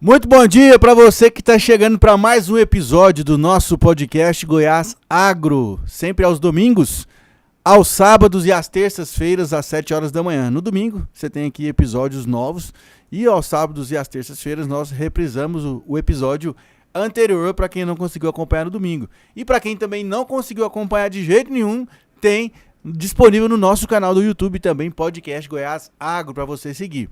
Muito bom dia para você que está chegando para mais um episódio do nosso podcast Goiás Agro, sempre aos domingos, aos sábados e às terças-feiras às 7 horas da manhã. No domingo você tem aqui episódios novos e aos sábados e às terças-feiras nós reprisamos o episódio anterior para quem não conseguiu acompanhar no domingo. E para quem também não conseguiu acompanhar de jeito nenhum, tem disponível no nosso canal do YouTube também podcast Goiás Agro para você seguir.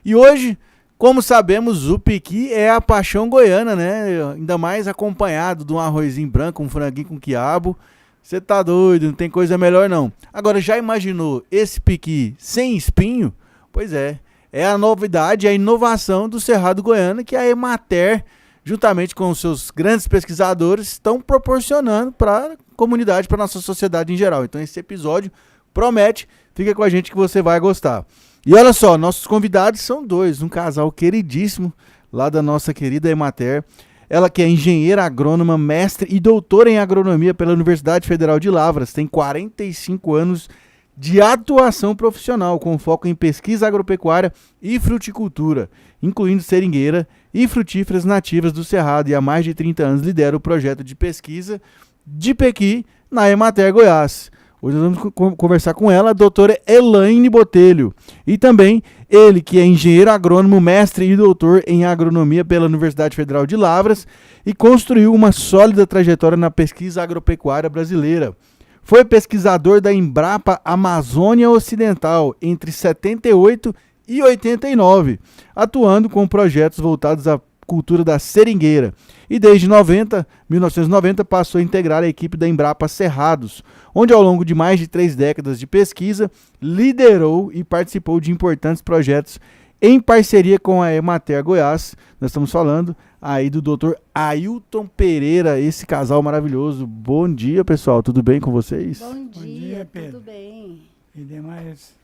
E hoje, como sabemos, o piqui é a paixão goiana, né? Ainda mais acompanhado de um arrozinho branco, um franguinho com quiabo. Você tá doido, não tem coisa melhor não. Agora, já imaginou esse piqui sem espinho? Pois é a novidade, a inovação do Cerrado Goiano, que a Emater, juntamente com os seus grandes pesquisadores, estão proporcionando para a comunidade, para a nossa sociedade em geral. Então esse episódio promete, fica com a gente que você vai gostar. E olha só, nossos convidados são dois, um casal queridíssimo lá da nossa querida Emater. Ela que é engenheira agrônoma, mestre e doutora em agronomia pela Universidade Federal de Lavras, tem 45 anos de atuação profissional com foco em pesquisa agropecuária e fruticultura, incluindo seringueira e frutíferas nativas do Cerrado, e há mais de 30 anos lidera o projeto de pesquisa de pequi na Emater Goiás. Hoje nós vamos conversar com ela, a doutora Elaine Botelho. E também ele, que é engenheiro agrônomo, mestre e doutor em agronomia pela Universidade Federal de Lavras e construiu uma sólida trajetória na pesquisa agropecuária brasileira. Foi pesquisador da Embrapa Amazônia Ocidental entre 78 e 89, atuando com projetos voltados à cultura da seringueira. E desde 1990 passou a integrar a equipe da Embrapa Cerrados, onde ao longo de mais de 3 décadas de pesquisa, liderou e participou de importantes projetos em parceria com a Emater Goiás. Nós estamos falando aí do Dr. Ailton Pereira, esse casal maravilhoso. Bom dia, pessoal, tudo bem com vocês? Bom dia, Pedro. tudo bem. E demais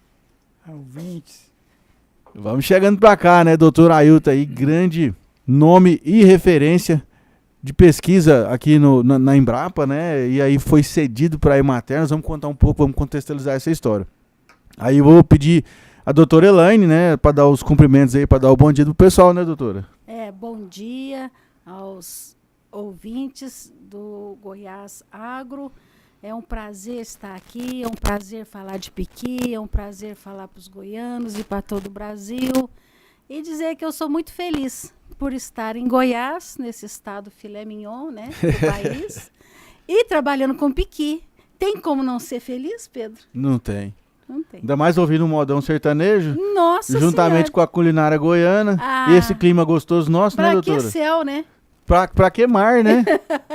ouvintes. Vamos chegando para cá, né, doutor Ailton aí, grande nome e referência de pesquisa aqui na Embrapa, né? E aí foi cedido para a Emater. Nós vamos contar um pouco, vamos contextualizar essa história. Aí eu vou pedir a doutora Elaine, né, para dar os cumprimentos aí, para dar o bom dia do pessoal, né, doutora? Bom dia aos ouvintes do Goiás Agro. É um prazer estar aqui, é um prazer falar de piqui, é um prazer falar para os goianos e para todo o Brasil. E dizer que eu sou muito feliz por estar em Goiás, nesse estado filé mignon, né, do país, e trabalhando com piqui. Tem como não ser feliz, Pedro? Não tem. Não tem. Ainda mais ouvindo um modão sertanejo. Nossa juntamente Senhora. com a culinária goiana. E esse clima gostoso nosso, né, Pra doutora? que céu, né? Pra que mar, né?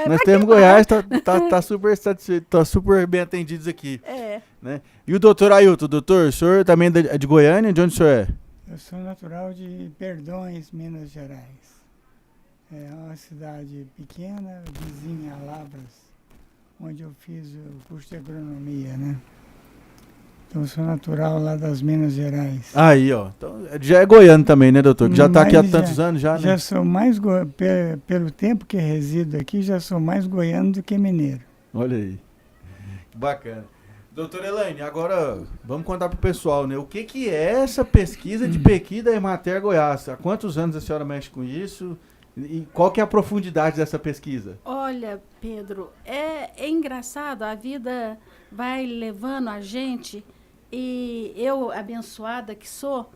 Nós temos Goiás, tá super satisfeito, tá super bem atendidos aqui. Né? E o doutor Ailton, doutor, o senhor também é de Goiânia? De onde o senhor é? Eu sou natural de Perdões, Minas Gerais. É uma cidade pequena, vizinha a Lavras, onde eu fiz o curso de agronomia, né? Então eu sou natural lá das Minas Gerais. Aí, ó. Então, já é goiano também, né, doutor? Que já tá aqui há tantos anos já, né? Já sou mais, pelo tempo que resido aqui, já sou mais goiano do que mineiro. Olha aí. Bacana. Doutora Elaine, agora vamos contar pro pessoal, né? O que é essa pesquisa de pequi da Emater Goiás? Há quantos anos a senhora mexe com isso? E qual que é a profundidade dessa pesquisa? Olha, Pedro, é engraçado, a vida vai levando a gente, e eu, abençoada que sou,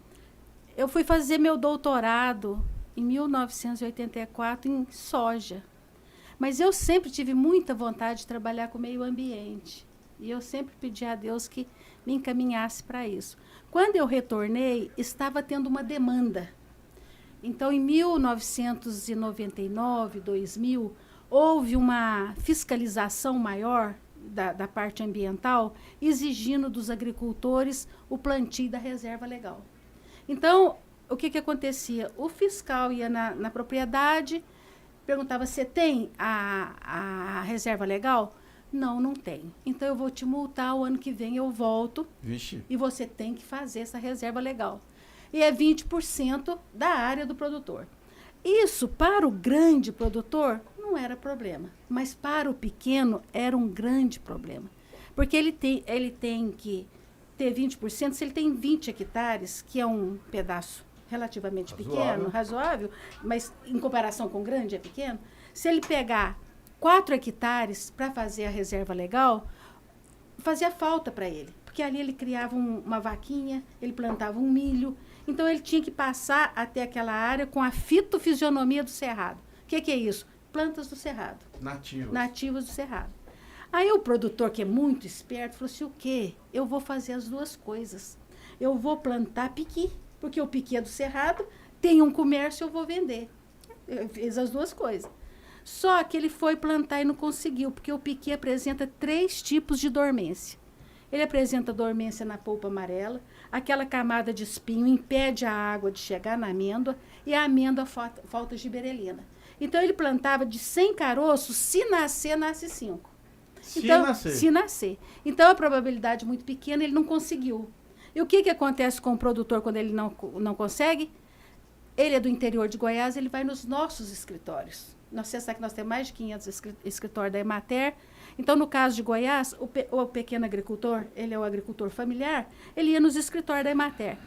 eu fui fazer meu doutorado em 1984 em soja. Mas eu sempre tive muita vontade de trabalhar com o meio ambiente. E eu sempre pedi a Deus que me encaminhasse para isso. Quando eu retornei, estava tendo uma demanda. Então, em 1999, 2000, houve uma fiscalização maior da parte ambiental, exigindo dos agricultores o plantio da reserva legal. Então, o que acontecia? O fiscal ia na propriedade, perguntava: você tem a reserva legal? Não, não tenho. Então eu vou te multar, o ano que vem eu volto. Vixe. E você tem que fazer essa reserva legal. E é 20% da área do produtor. Isso, para o grande produtor, não era problema. Mas para o pequeno, era um grande problema. Porque ele tem que ter 20%, se ele tem 20 hectares, que é um pedaço relativamente Razoável. pequeno, razoável, mas em comparação com grande é pequeno, se ele pegar 4 hectares para fazer a reserva legal, fazia falta para ele. Porque ali ele criava uma vaquinha, ele plantava um milho. Então, ele tinha que passar até aquela área com a fitofisionomia do cerrado. O que é isso? Plantas do cerrado. Nativas do cerrado. Aí o produtor, que é muito esperto, falou assim, o quê? Eu vou fazer as duas coisas. Eu vou plantar piqui, porque o piqui é do cerrado, tem um comércio, eu vou vender. Eu fiz as duas coisas. Só que ele foi plantar e não conseguiu, porque o piqui apresenta 3 tipos de dormência. Ele apresenta dormência na polpa amarela, aquela camada de espinho impede a água de chegar na amêndoa e a amêndoa falta giberelina. Então, ele plantava de 100 caroços, se nascer, nasce 5. Se nascer. Então, a probabilidade é muito pequena, ele não conseguiu. E o que acontece com o produtor quando ele não consegue? Ele é do interior de Goiás, ele vai nos nossos escritórios. Você sabe que nós temos mais de 500 escritórios da Emater. Então, no caso de Goiás, o pequeno agricultor, ele é o agricultor familiar, ele ia nos escritórios da Emater.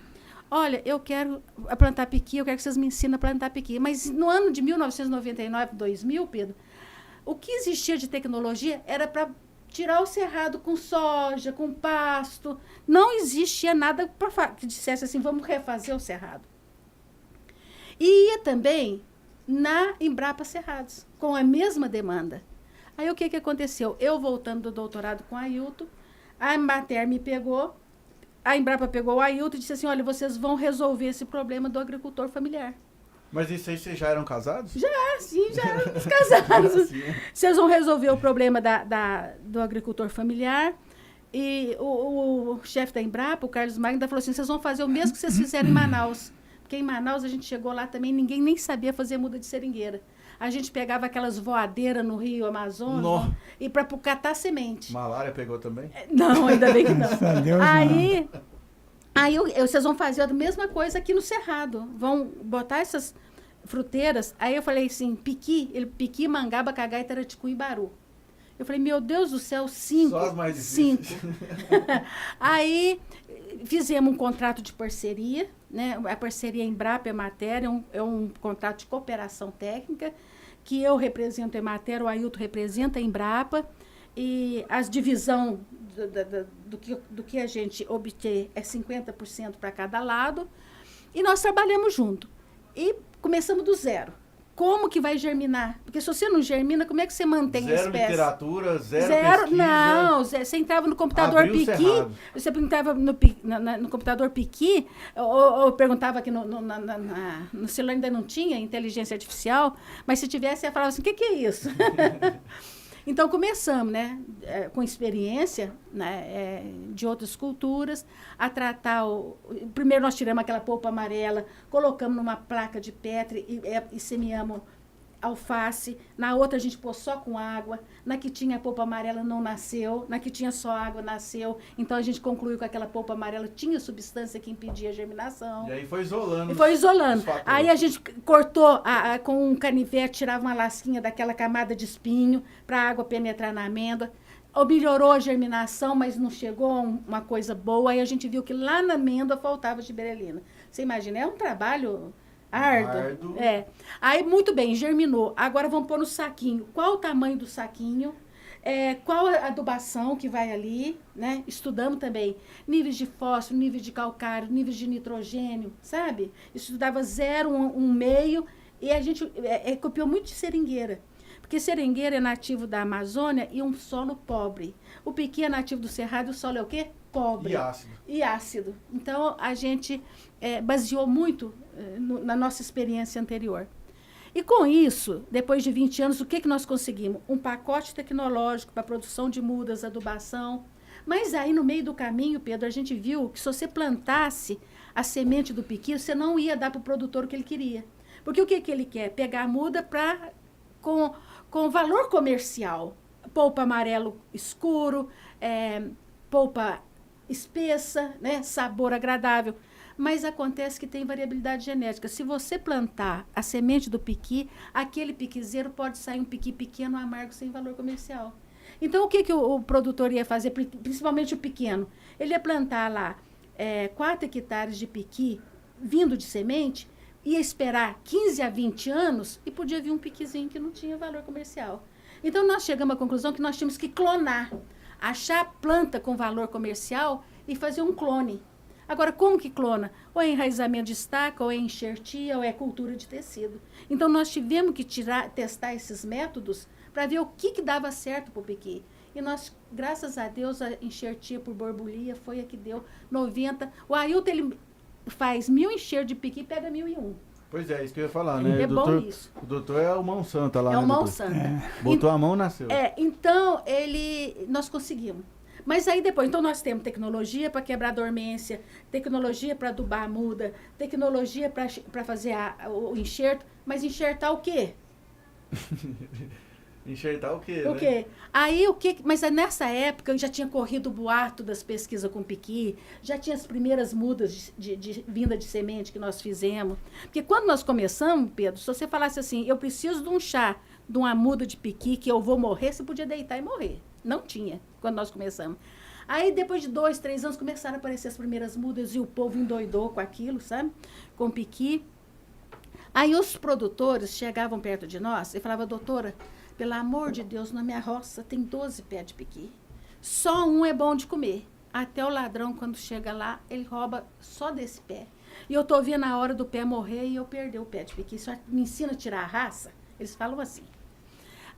Olha, eu quero plantar piqui, eu quero que vocês me ensinem a plantar piqui. Mas no ano de 1999, 2000, Pedro, o que existia de tecnologia era para tirar o cerrado com soja, com pasto. Não existia nada que dissesse assim, vamos refazer o cerrado. E ia também na Embrapa Cerrados, com a mesma demanda. Aí o que aconteceu? Eu voltando do doutorado com a Ailton, a Emater me pegou, a Embrapa pegou o Ailton e disse assim, olha, vocês vão resolver esse problema do agricultor familiar. Mas isso aí vocês já eram casados? Já éramos casados. Vocês vão resolver o problema do agricultor familiar. E o chefe da Embrapa, o Carlos Magno, falou assim, vocês vão fazer o mesmo que vocês fizeram em Manaus. Porque em Manaus a gente chegou lá também, ninguém nem sabia fazer muda de seringueira. A gente pegava aquelas voadeiras no Rio Amazonas e para catar semente. Malária pegou também? Não, ainda bem que não. Deus Aí vocês vão fazer a mesma coisa aqui no Cerrado. Vão botar essas fruteiras. Aí eu falei assim, piqui, mangaba, cagá, taraticu e baru. Eu falei, meu Deus do céu, 5. Só as mais difíceis. 5. Aí fizemos um contrato de parceria, né? A parceria Embrapa e Emater é um contrato de cooperação técnica, que eu represento a Emater, o Ailton representa a Embrapa, e a divisão do que a gente obter é 50% para cada lado, e nós trabalhamos junto. E começamos do zero. Como que vai germinar? Porque se você não germina, como é que você mantém a espécie? Zero literatura, zero pesquisa. Não, você entrava no computador Piqui, você entrava no computador Piqui, ou perguntava aqui no celular ainda não tinha inteligência artificial, mas se tivesse, você falava assim, o que é isso? Então, começamos, né, com experiência, né, de outras culturas, a tratar primeiro nós tiramos aquela polpa amarela, colocamos numa placa de Petri e semeamos alface. Na outra a gente pôs só com água. Na que tinha a polpa amarela não nasceu. Na que tinha só água nasceu. Então a gente concluiu que aquela polpa amarela tinha substância que impedia a germinação. E aí foi isolando. Aí a gente cortou com um canivete, tirava uma lasquinha daquela camada de espinho para a água penetrar na amêndoa. Melhorou a germinação, mas não chegou a uma coisa boa. Aí a gente viu que lá na amêndoa faltava giberelina. Você imagina, é um trabalho árduo. Aí, muito bem, germinou. Agora vamos pôr no saquinho. Qual o tamanho do saquinho? Qual a adubação que vai ali, né? Estudamos também níveis de fósforo, níveis de calcário, níveis de nitrogênio, sabe? Estudava 0, 1,5 e a gente copiou muito de seringueira. Porque seringueira é nativo da Amazônia e um solo pobre. O piqui é nativo do Cerrado e o solo é o quê? Pobre. E ácido. Então, a gente baseou muito na nossa experiência anterior. E com isso, depois de 20 anos, o que nós conseguimos? Um pacote tecnológico para produção de mudas, adubação. Mas aí, no meio do caminho, Pedro, a gente viu que se você plantasse a semente do piqui, você não ia dar para o produtor o que ele queria. Porque o que ele quer? Pegar a muda com valor comercial. Polpa amarelo escuro, polpa espessa, né? Sabor agradável. Mas acontece que tem variabilidade genética. Se você plantar a semente do piqui, aquele piquizeiro pode sair um piqui pequeno, amargo, sem valor comercial. Então, o que o produtor ia fazer, principalmente o pequeno? Ele ia plantar lá 4 hectares de piqui vindo de semente, ia esperar 15 a 20 anos e podia vir um piquizinho que não tinha valor comercial. Então, nós chegamos à conclusão que nós tínhamos que clonar, achar planta com valor comercial e fazer um clone. Agora, como que clona? Ou é enraizamento de estaca, ou é enxertia, ou é cultura de tecido. Então, nós tivemos que testar esses métodos para ver o que dava certo para o piqui. E nós, graças a Deus, a enxertia por borbulia foi a que deu 90. O Ailton, ele faz 1000 enxertos de piqui e pega 1001. Pois é, isso que eu ia falar, né? É bom isso. O doutor é o mão santa lá, É né, o mão doutor? santa. Botou a mão, nasceu. Então, nós conseguimos. Mas aí depois, então nós temos tecnologia para quebrar dormência, tecnologia para adubar a muda, tecnologia para fazer o enxerto, mas enxertar o quê? Enxertar o quê, O né? quê? Aí mas nessa época eu já tinha corrido o boato das pesquisas com piqui, já tinha as primeiras mudas de vinda de semente que nós fizemos. Porque quando nós começamos, Pedro, se você falasse assim, eu preciso de um chá, de uma muda de piqui que eu vou morrer, você podia deitar e morrer. Não tinha, quando nós começamos. Aí, depois de 2, 3 anos, começaram a aparecer as primeiras mudas e o povo endoidou com aquilo, sabe? Com piqui. Aí, os produtores chegavam perto de nós e falavam, doutora, pelo amor de Deus, na minha roça tem 12 pés de piqui. Só um é bom de comer. Até o ladrão, quando chega lá, ele rouba só desse pé. E eu tô vendo a hora do pé morrer e eu perder o pé de piqui. Só me ensina a tirar a raça? Eles falam assim.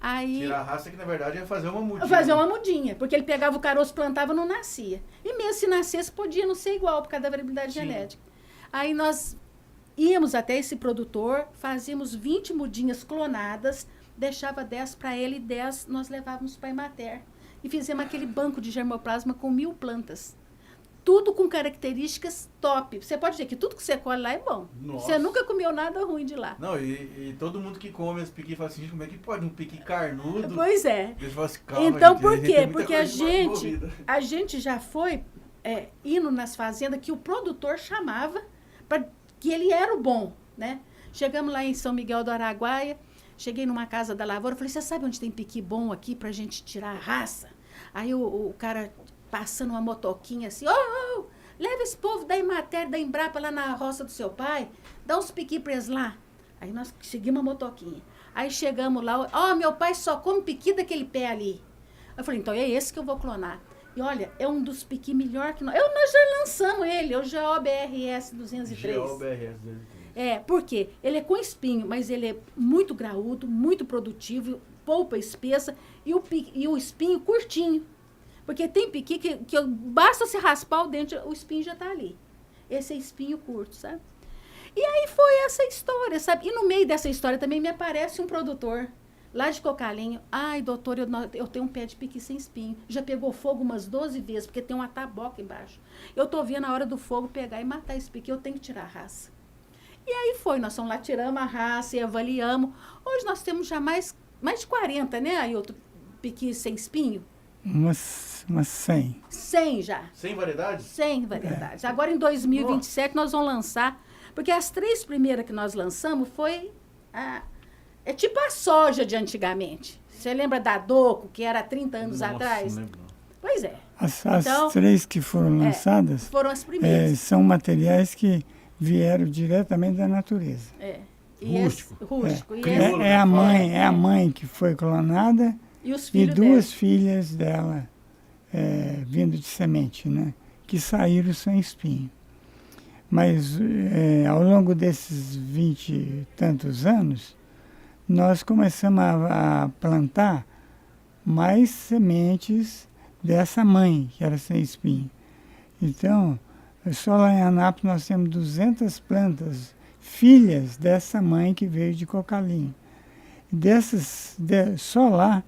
Aí, tirar a raça que, na verdade, é fazer uma mudinha. Fazer uma mudinha, porque ele pegava o caroço, plantava, não nascia. E mesmo se nascesse, podia não ser igual, por causa da variabilidade genética. Aí nós íamos até esse produtor, fazíamos 20 mudinhas clonadas, deixava 10 para ele e 10 nós levávamos para a Emater. E fizemos aquele banco de germoplasma com 1000 plantas. Tudo com características top. Você pode dizer que tudo que você colhe lá é bom. Nossa. Você nunca comeu nada ruim de lá. Não, e todo mundo que come esse piqui fala assim, como é que pode um piqui carnudo? Pois é. Eles falam assim, calma, Então, gente, por tem quê? muita Porque coisa envolvida. a gente já foi indo nas fazendas que o produtor chamava para que ele era o bom, né? Chegamos lá em São Miguel do Araguaia, cheguei numa casa da lavoura, falei, você sabe onde tem piqui bom aqui pra gente tirar a raça? Aí o cara passando uma motoquinha assim, leva esse povo da Emater, da Embrapa lá na roça do seu pai, dá uns piqui pra eles lá. Aí nós seguimos a motoquinha. Aí chegamos lá, meu pai só come piqui daquele pé ali. Eu falei, então é esse que eu vou clonar. E olha, é um dos piqui melhor que nós. Nós já lançamos ele, é o GOBRS 203. GOBRS 203. Por quê? Ele é com espinho, mas ele é muito graúdo, muito produtivo, polpa espessa e o espinho curtinho. Porque tem piqui que basta se raspar o dente, o espinho já está ali. Esse é espinho curto, sabe? E aí foi essa história, sabe? E no meio dessa história também me aparece um produtor lá de Cocalinho. Ai, doutor, eu tenho um pé de piqui sem espinho. Já pegou fogo umas 12 vezes, porque tem uma taboca embaixo. Eu tô vendo a hora do fogo pegar e matar esse piqui, eu tenho que tirar a raça. E aí nós fomos lá, tiramos a raça e avaliamos. Hoje nós temos já mais de 40, né, Ailton, piqui sem espinho? Umas 100. 100 já. 100 variedades? 100 variedades. Agora em 2027 nós vamos lançar, porque as 3 primeiras que nós lançamos foi é tipo a soja de antigamente. Você lembra da Doco, que era há 30 anos atrás? Não lembro, não. Pois é. As Então, 3 que foram lançadas foram as primeiras. são materiais que vieram diretamente da natureza. Rústico. Rústico. E, Crioulo, É a mãe que foi clonada e os e filhos 2 filhas dela vindo de semente, né? Que saíram sem espinho. Mas ao longo desses 20 e tantos anos, nós começamos a plantar mais sementes dessa mãe, que era sem espinho. Então, só lá em Anápolis nós temos 200 plantas, filhas dessa mãe que veio de Cocalinho. Só lá,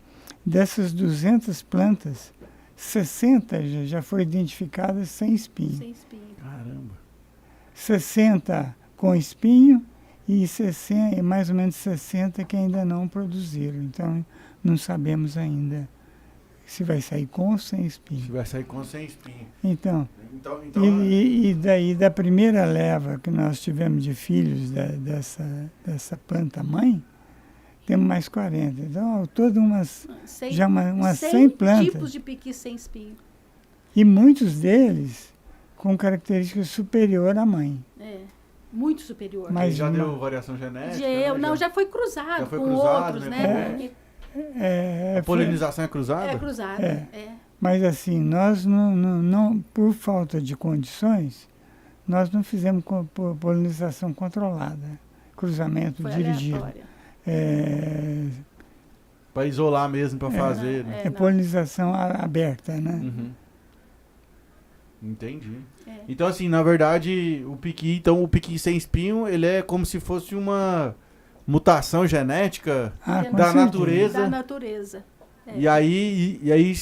dessas 200 plantas, 60 já foram identificadas sem espinho. sem espinho. Caramba. 60 com espinho e mais ou menos 60 que ainda não produziram. Então, não sabemos ainda se vai sair com ou sem espinho. Se vai sair com ou sem espinho. Então, Então e daí da primeira leva que nós tivemos de filhos dessa planta mãe, temos mais 40. Então, todas umas 100 plantas. tipos de piqui sem espinho. E muitos deles com características superiores à mãe. muito superior. Mas já deu variação genética? Já foi cruzado já foi com cruzado, outros, né? né? Porque A polinização é cruzada? é cruzada. É. Mas assim, nós não, por falta de condições, nós não fizemos polinização controlada, cruzamento Foi dirigido. aleatória. Para isolar mesmo, para fazer. Né? É polinização aberta, né? Uhum. Entendi. É. Então, assim, na verdade, o piqui sem espinho, ele é como se fosse uma mutação genética Com da certeza. natureza. Da natureza. É. E aí, aí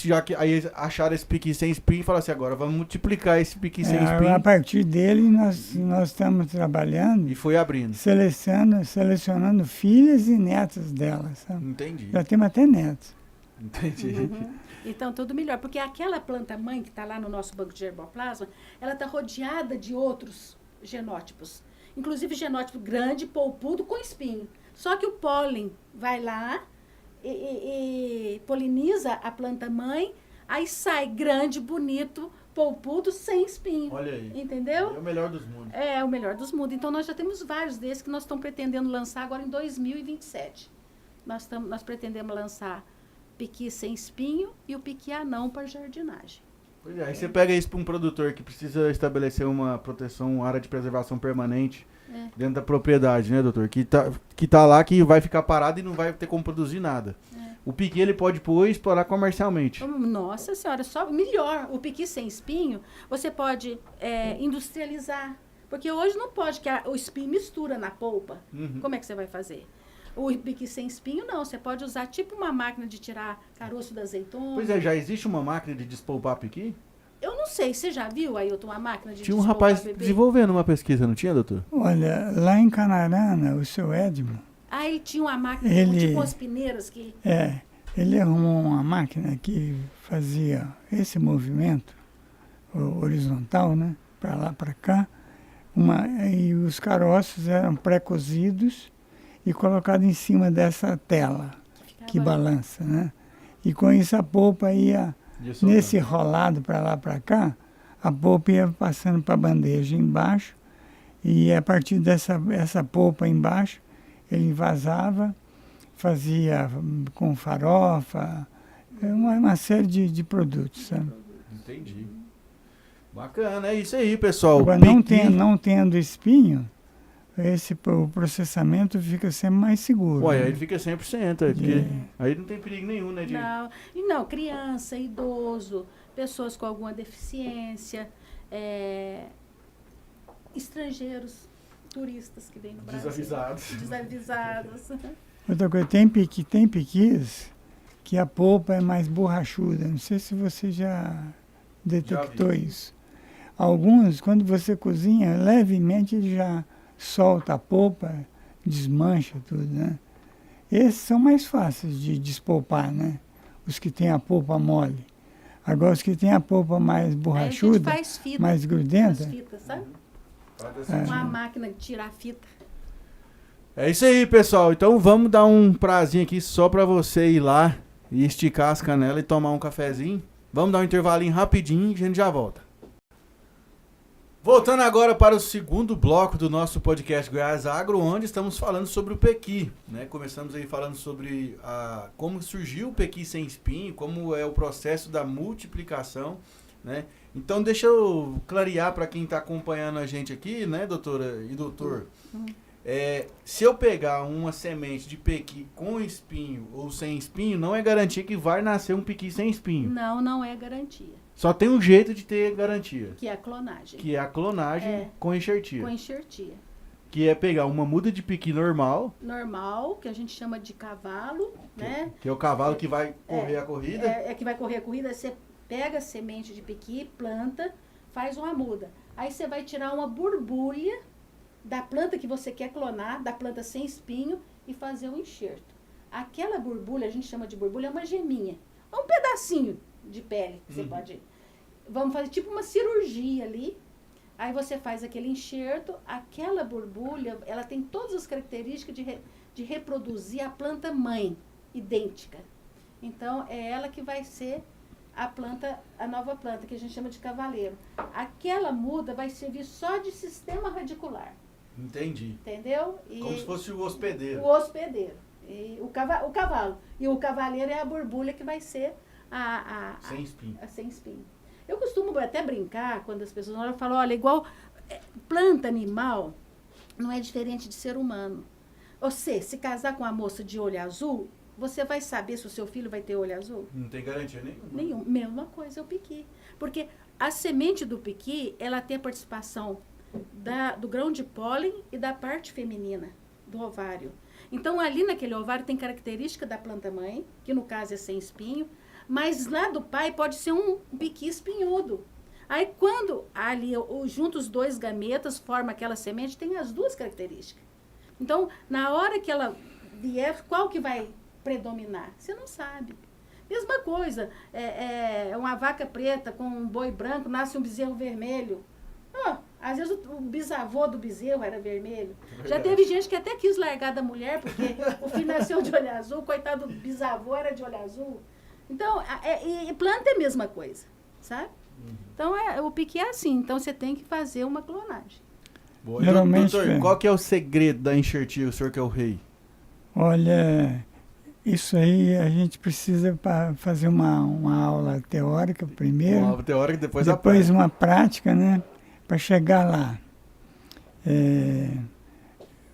acharam esse piqui sem espinho e falaram assim, agora vamos multiplicar esse piqui sem espinho. A partir dele, nós estamos trabalhando, E foi abrindo. selecionando filhas e netas delas. Sabe? Entendi. Já temos até netos. Entendi. Uhum. Então, tudo melhor. Porque aquela planta mãe que está lá no nosso banco de germoplasma, ela está rodeada de outros genótipos. Inclusive genótipo grande, polpudo, com espinho. Só que o pólen vai lá e poliniza a planta mãe, aí sai grande, bonito, polpudo, sem espinho. Olha aí. Entendeu? É o melhor dos mundos. É o melhor dos mundos. Então, nós já temos vários desses que nós estamos pretendendo lançar agora em 2027. Nós pretendemos lançar piqui sem espinho e o piqui anão para jardinagem. Pois é, aí você pega isso para um produtor que precisa estabelecer uma proteção, uma área de preservação permanente dentro da propriedade, né, doutor? Que tá lá, que vai ficar parado e não vai ter como produzir nada. O piqui ele pode pôr e explorar comercialmente. Nossa senhora, só melhor. O piqui sem espinho, você pode industrializar. Porque hoje não pode, que o espinho mistura na polpa. Uhum. Como é que você vai fazer? O piqui sem espinho, não. Você pode usar tipo uma máquina de tirar caroço da azeitona. Pois é, já existe uma máquina de despolpar piqui? Eu não sei, você já viu, Ailton, uma máquina de Tinha um despolpar rapaz bebê? desenvolvendo uma pesquisa, não tinha, doutor? Olha, lá em Canarana, o seu Edmo, Ah, ele tinha uma máquina, tipo umas peneiras que... ele arrumou uma máquina que fazia esse movimento horizontal, né? Para lá, para cá. E os caroços eram pré-cozidos e colocados em cima dessa tela que balança, né? E com isso a polpa ia, nesse rolado para lá, para cá, a polpa ia passando para a bandeja embaixo e a partir essa polpa embaixo, ele envasava, fazia com farofa, uma série de produtos, sabe? Entendi. Bacana, é isso aí, pessoal. Agora, não tendo espinho, o processamento fica sempre mais seguro. Ué, né? aí ele fica 100%, porque aí não tem perigo nenhum, né? Não, criança, idoso, pessoas com alguma deficiência, estrangeiros, turistas que vêm no Brasil. Desavisados. Outra coisa, tem piquis que a polpa é mais borrachuda. Não sei se você já detectou isso. Alguns, quando você cozinha, levemente ele já solta a polpa, desmancha tudo, né? Esses são mais fáceis de despolpar, né? Os que têm a polpa mole. Agora, os que têm a polpa mais borrachuda, a gente faz fita, mais grudenta... fitas, sabe? Uma máquina de tirar fita. É isso aí, pessoal. Então vamos dar um prazinho aqui só pra você ir lá e esticar as canelas e tomar um cafezinho. Vamos dar um intervalinho rapidinho e a gente já volta. Voltando agora para o segundo bloco do nosso podcast Goiás Agro, onde estamos falando sobre o pequi, né? Começamos aí falando sobre como surgiu o pequi sem espinho, como é o processo da multiplicação, né? Então deixa eu clarear para quem está acompanhando a gente aqui, né, doutora e doutor? Se eu pegar uma semente de pequi com espinho ou sem espinho, não é garantia que vai nascer um pequi sem espinho. Não, não é garantia. Só tem um jeito de ter garantia. Que é a clonagem. Que é a clonagem com enxertia. Com enxertia. Que é pegar uma muda de piqui normal. Normal, que a gente chama de cavalo, né? Que é o cavalo que vai correr a corrida. Que vai correr a corrida. Você pega a semente de piqui, planta, faz uma muda. Aí você vai tirar uma borbulha da planta que você quer clonar, da planta sem espinho, e fazer um enxerto. Aquela borbulha, a gente chama de borbulha, é uma geminha. É um pedacinho de pele que você pode... Vamos fazer tipo uma cirurgia ali. Aí você faz aquele enxerto. Aquela borbulha, ela tem todas as características de reproduzir a planta mãe, idêntica. Então, é ela que vai ser a nova planta, que a gente chama de cavaleiro. Aquela muda vai servir só de sistema radicular. Entendi. Entendeu? Como se fosse o hospedeiro. O hospedeiro. E o cavalo. E o cavaleiro é a borbulha que vai ser Sem espinho. a sem espinho. Eu costumo até brincar quando as pessoas olham e falam, olha, igual planta animal não é diferente de ser humano. Você, se casar com uma moça de olho azul, você vai saber se o seu filho vai ter olho azul? Não tem garantia nenhuma. Nenhum. Mesma coisa é o piqui. Porque a semente do piqui, ela tem a participação do grão de pólen e da parte feminina do ovário. Então, ali naquele ovário tem característica da planta-mãe, que no caso é sem espinho, mas lá do pai pode ser um piqui espinhudo. Aí, quando ali junta os dois gametas, forma aquela semente, tem as duas características. Então, na hora que ela vier, qual que vai predominar? Você não sabe. Mesma coisa, uma vaca preta com um boi branco, nasce um bezerro vermelho. Às vezes o bisavô do bezerro era vermelho. Já teve gente que até quis largar da mulher, porque o filho nasceu de olho azul, coitado do bisavô era de olho azul. Então, e planta é a mesma coisa, sabe? Então, o piqui é assim, então você tem que fazer uma clonagem. Boa. Geralmente, Doutor, qual que é o segredo da enxertia, o senhor que é o rei? Olha, isso aí a gente precisa fazer uma aula teórica primeiro. Uma aula teórica, depois uma prática, né? Para chegar lá.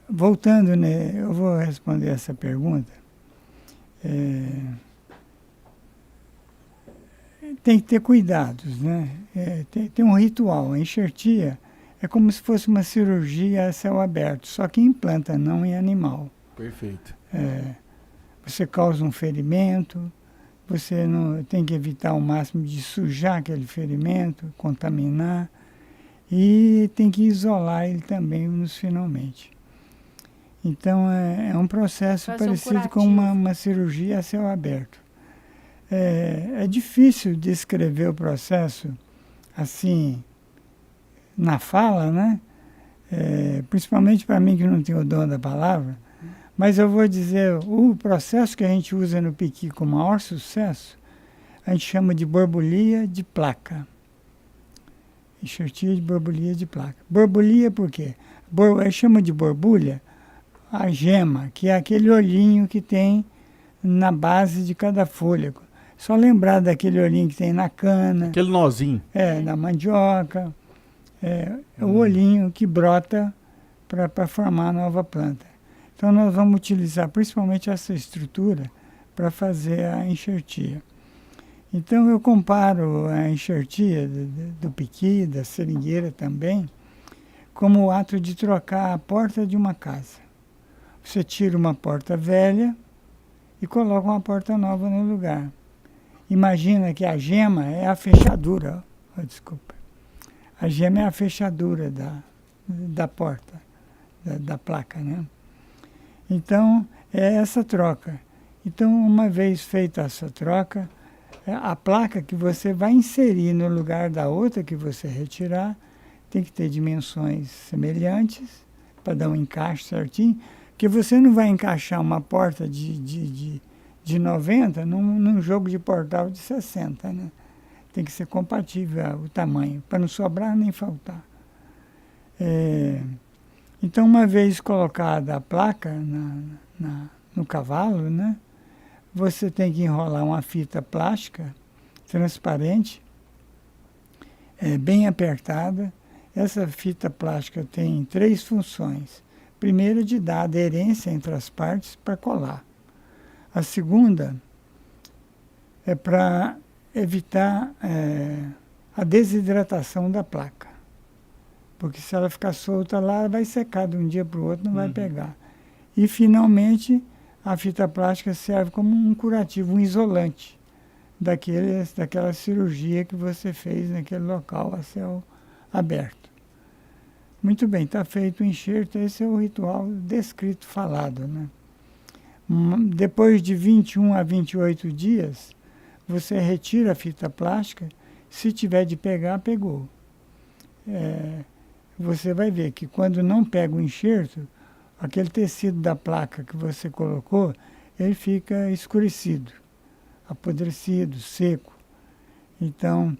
Voltando, né? Eu vou responder essa pergunta. Tem que ter cuidados, né? Tem um ritual. A enxertia é como se fosse uma cirurgia a céu aberto, só que em planta, não em animal. Perfeito. Você causa um ferimento, você não tem que evitar ao máximo de sujar aquele ferimento, contaminar, e tem que isolar ele também finalmente. Então, é um processo parecido com uma cirurgia a céu aberto. É difícil descrever o processo assim, na fala, né? Principalmente para mim que não tenho o dom da palavra, mas eu vou dizer, o processo que a gente usa no piqui com maior sucesso, a gente chama de borbulia de placa. Enxertia de borbulia de placa. Borbulia por quê? Chama de borbulha a gema, que é aquele olhinho que tem na base de cada fôlego. Só lembrar daquele olhinho que tem na cana. Aquele nozinho. Na mandioca. O olhinho que brota para formar a nova planta. Então nós vamos utilizar principalmente essa estrutura para fazer a enxertia. Então eu comparo a enxertia do piqui, da seringueira também, como o ato de trocar a porta de uma casa. Você tira uma porta velha e coloca uma porta nova no lugar. Imagina que a gema é a fechadura. Desculpa. A gema é a fechadura da porta, da placa, né? Então, é essa troca. Então, uma vez feita essa troca, a placa que você vai inserir no lugar da outra que você retirar tem que ter dimensões semelhantes para dar um encaixe certinho, porque você não vai encaixar uma porta de 90 num jogo de portal de 60, né? Tem que ser compatível o tamanho, para não sobrar nem faltar. Então, uma vez colocada a placa no cavalo, né, você tem que enrolar uma fita plástica transparente, bem apertada. Essa fita plástica tem 3 funções. Primeira, de dar aderência entre as partes para colar. A segunda é para evitar a desidratação da placa. Porque se ela ficar solta lá, vai secar de um dia para o outro, não vai pegar. E, finalmente, a fita plástica serve como um curativo, um isolante daquela cirurgia que você fez naquele local a céu aberto. Muito bem, está feito o enxerto, esse é o ritual descrito, falado, né? Depois de 21 a 28 dias, você retira a fita plástica, se tiver de pegar, pegou. Você vai ver que quando não pega o enxerto, aquele tecido da placa que você colocou, ele fica escurecido, apodrecido, seco. Então,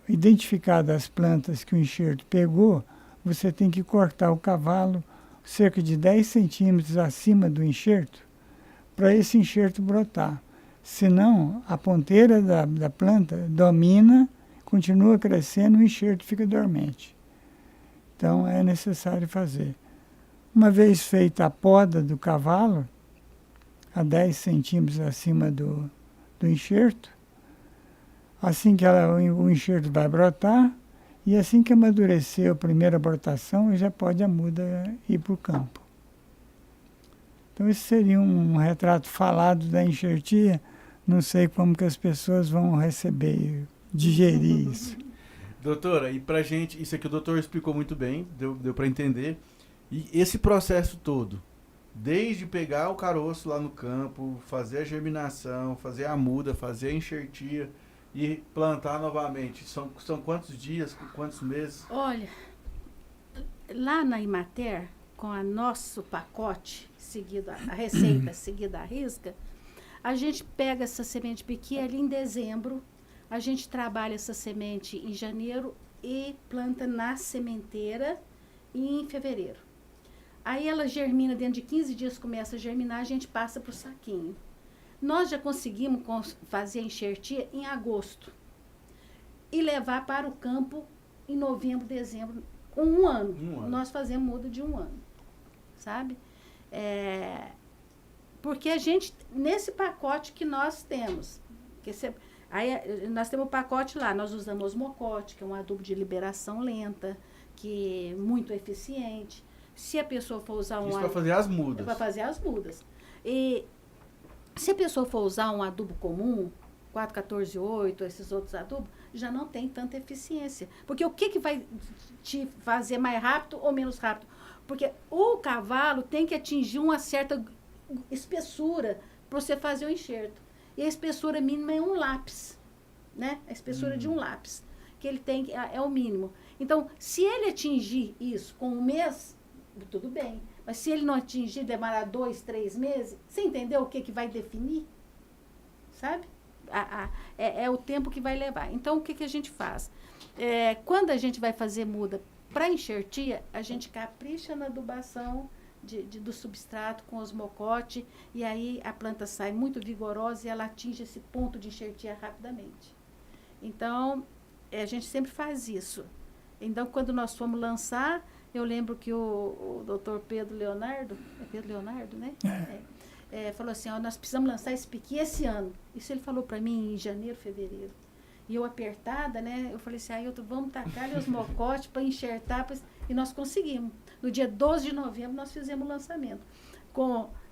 identificadas as plantas que o enxerto pegou, você tem que cortar o cavalo cerca de 10 centímetros acima do enxerto para esse enxerto brotar. Senão, a ponteira da planta domina, continua crescendo, o enxerto fica dormente. Então, é necessário fazer. Uma vez feita a poda do cavalo, a 10 centímetros acima do enxerto, assim que o enxerto vai brotar, e assim que amadurecer a primeira brotação, já pode a muda ir para o campo. Então, esse seria um retrato falado da enxertia. Não sei como que as pessoas vão receber, digerir isso. Doutora, e pra gente, isso aqui o doutor explicou muito bem, deu para entender. E esse processo todo, desde pegar o caroço lá no campo, fazer a germinação, fazer a muda, fazer a enxertia e plantar novamente, são quantos dias, quantos meses? Olha, lá na Imater, com o nosso pacote seguido, a receita seguida à risca, a gente pega essa semente piqui ali em dezembro, a gente trabalha essa semente em janeiro e planta na sementeira em fevereiro. Aí ela germina, dentro de 15 dias começa a germinar, a gente passa para o saquinho. Nós já conseguimos fazer a enxertia em agosto e levar para o campo em novembro, dezembro, com um ano. Nós fazemos muda de um ano, sabe? Porque a gente, nesse pacote que nós temos, aí nós temos o pacote lá, nós usamos osmocote, que é um adubo de liberação lenta, que é muito eficiente. Se a pessoa for usar Isso para fazer as mudas. Para fazer as mudas. E se a pessoa for usar um adubo comum, 4,14,8, esses outros adubos, já não tem tanta eficiência. Porque o que vai te fazer mais rápido ou menos rápido? Porque o cavalo tem que atingir uma certa espessura para você fazer o enxerto. E a espessura mínima é um lápis, né? A espessura de um lápis, que ele tem, é o mínimo. Então, se ele atingir isso com um mês, tudo bem. Mas se ele não atingir, demorar 2, 3 meses, você entendeu o que vai definir? Sabe? É o tempo que vai levar. Então, o que a gente faz? Quando a gente vai fazer muda para enxertia, a gente capricha na adubação do substrato com osmocote, e aí a planta sai muito vigorosa e ela atinge esse ponto de enxertia rapidamente. Então, a gente sempre faz isso. Então, quando nós fomos lançar, eu lembro que o doutor Pedro Leonardo, é Pedro Leonardo, né? Falou assim, nós precisamos lançar esse piqui esse ano. Isso ele falou para mim em janeiro, fevereiro. E eu apertada, né? Eu falei assim, vamos tacar ali os mocotes para enxertar. E nós conseguimos. No dia 12 de novembro, nós fizemos o lançamento.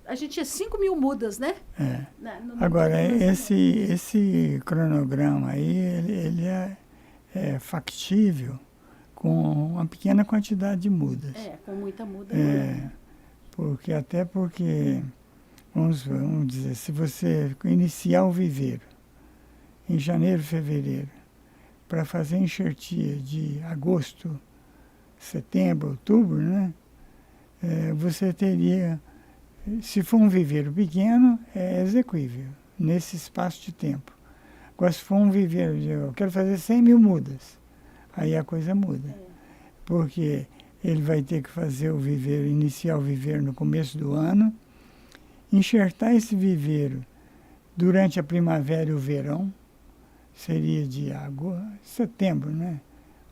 A gente tinha 5.000 mudas, né? Agora, esse cronograma aí, ele é factível com uma pequena quantidade de mudas. Com muita muda. Porque, vamos dizer, se você iniciar o viveiro em janeiro, fevereiro, para fazer enxertia de agosto, setembro, outubro, né? Você teria, se for um viveiro pequeno, é execuível nesse espaço de tempo. Agora, se for um viveiro, eu quero fazer 100.000 mudas, aí a coisa muda. Porque ele vai ter que fazer o viveiro, iniciar o viveiro no começo do ano, enxertar esse viveiro durante a primavera e o verão, seria de setembro, né?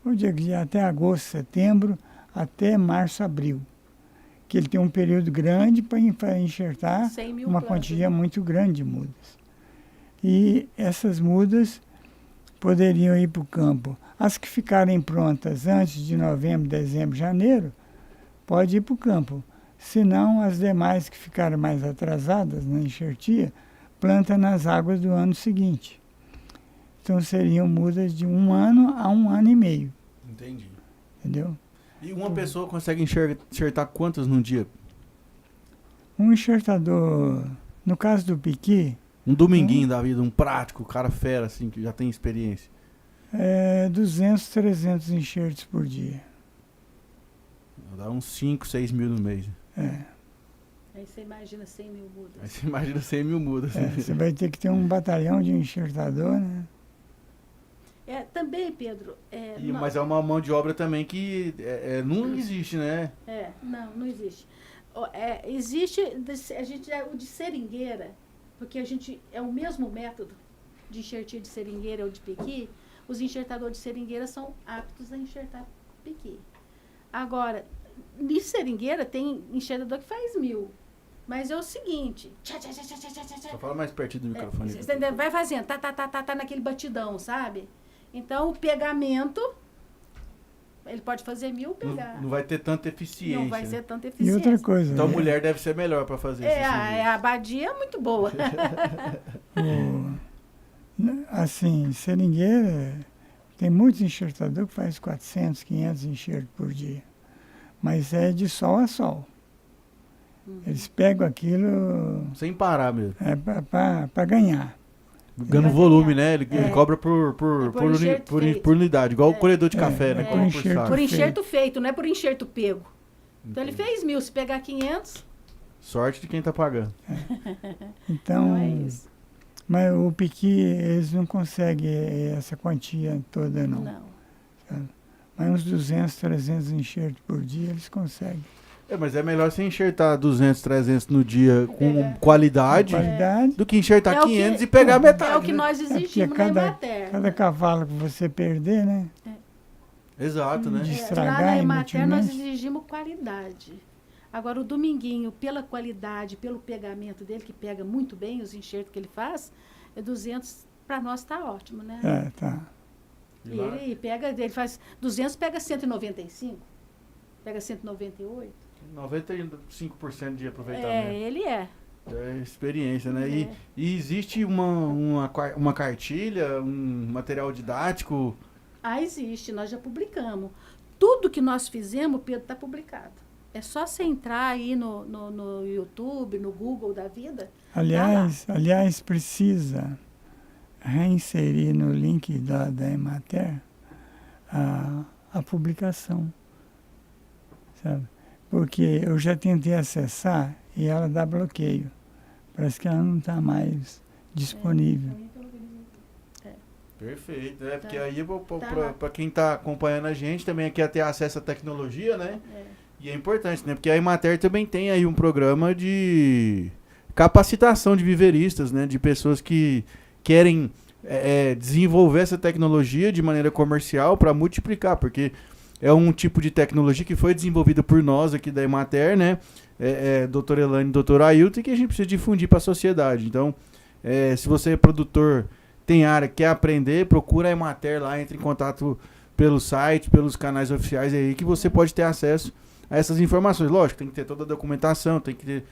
Ou de até agosto, setembro, até março, abril. Que ele tem um período grande para enxertar uma quantia muito grande de mudas. E essas mudas poderiam ir para o campo. As que ficarem prontas antes de novembro, dezembro, janeiro, pode ir para o campo. Se não, as demais que ficaram mais atrasadas na enxertia, planta nas águas do ano seguinte. Então seriam mudas de 1 ano a 1 ano e meio. Entendi. Entendeu? E uma pessoa consegue enxertar quantas num dia? Um enxertador, no caso do piqui... Um dominguinho da vida, um prático, cara fera, assim, que já tem experiência. 200, 300 enxertos por dia. Dá uns 5, 6 mil no mês. Aí você imagina 100.000 mudas. Aí você imagina 100.000 mudas. Você vai ter que ter um batalhão de enxertador, né? Também, Pedro. Mas é uma mão de obra também que não existe, né? Não existe. Existe o de seringueira, porque é o mesmo método de enxertia de seringueira ou de piqui. Os enxertadores de seringueira são aptos a enxertar piqui. Agora, de seringueira tem enxertador que faz 1000. Mas é o seguinte... Só fala mais pertinho do microfone. Vai fazendo, tá naquele batidão, sabe? Então, o pegamento, ele pode fazer 1000 pegar. Não vai ter tanta eficiência. Não vai ser tanta eficiência. E outra coisa... Então, mulher deve ser melhor para fazer isso. A abadia é muito boa. Assim, seringueira, tem muitos enxertadores que faz 400, 500 enxertos por dia. Mas é de sol a sol. Eles pegam aquilo... Sem parar mesmo. Para ganhar. Ganhando volume, né? Ele cobra por unidade, igual o colhedor de café, né? Por enxerto feito, não é por enxerto pego. Então ele fez 1000, se pegar 500... Sorte de quem tá pagando. Então, não é isso. Mas o piqui, eles não conseguem essa quantia toda, não. Sabe? Mas uns 200, 300 enxertos por dia eles conseguem. Mas é melhor você enxertar 200, 300 no dia com qualidade do que enxertar 500 e pegar metade. É o que nós exigimos na Emater. Cada cavalo que você perder, né? Exato, né? De estragar, lá na Emater nós exigimos qualidade. Agora o Dominguinho, pela qualidade, pelo pegamento dele, que pega muito bem os enxertos que ele faz, 200 para nós está ótimo, né? Tá. E ele faz 200, pega 195, pega 198. 95% de aproveitamento. Ele é. É experiência, né? E existe uma cartilha, um material didático? Existe, nós já publicamos. Tudo que nós fizemos, Pedro, está publicado. É só você entrar aí no YouTube, no Google da vida. Aliás, precisa reinserir no link da Emater a publicação, sabe? Porque eu já tentei acessar e ela dá bloqueio. Parece que ela não está mais disponível. Perfeito, porque aí para quem está acompanhando a gente também quer ter acesso à tecnologia, né? E é importante, né? Porque a Emater também tem aí um programa de capacitação de viveristas, né? De pessoas que querem desenvolver essa tecnologia de maneira comercial para multiplicar, porque é um tipo de tecnologia que foi desenvolvida por nós aqui da Emater, né? Dr. Elane e Dr. Ailton, e que a gente precisa difundir para a sociedade. Então, se você é produtor, tem área, quer aprender, procura a Emater lá, entre em contato pelo site, pelos canais oficiais aí, que você pode ter acesso a essas informações. Lógico, tem que ter toda a documentação, tem que ter,